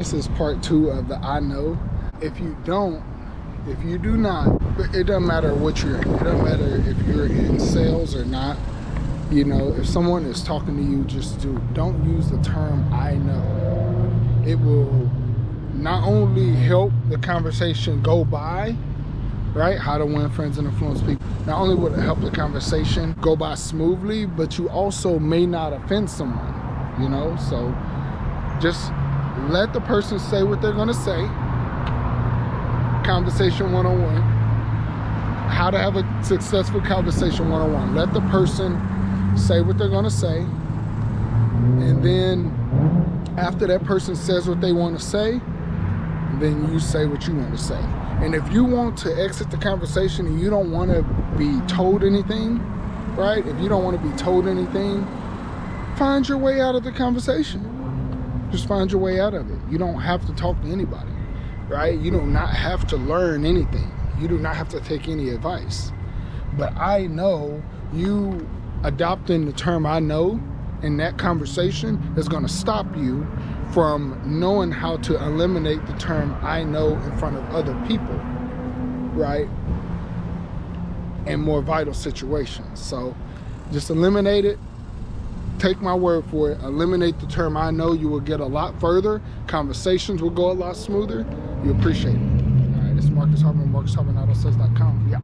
This is part 2 of the I know. If you do not, it doesn't matter what you're in. It doesn't matter if you're in sales or not. You know, if someone is talking to you, don't use the term I know. It will not only help the conversation go by, right? How to win friends and influence people. Not only will it help the conversation go by smoothly, but you also may not offend someone, you know? So just let the person say what they're gonna say. Conversation 101. How to have a successful conversation 101. Let the person say what they're gonna say. And then after that person says what they want to say, then you say what you want to say. And if you want to exit the conversation and you don't want to be told anything, right? If you don't want to be told anything, find your way out of the conversation. Just find your way out of it. You don't have to talk to anybody, right? You do not have to learn anything. You do not have to take any advice. But I know you adopting the term I know in that conversation is going to stop you from knowing how to eliminate the term I know in front of other people, right? In more vital situations. So just eliminate it. Take my word for it. Eliminate the term I know. You will get a lot further. Conversations will go a lot smoother. You appreciate it. All right, this is Marcus Harbin, MarcusHarbinAutoSales.com. Yeah.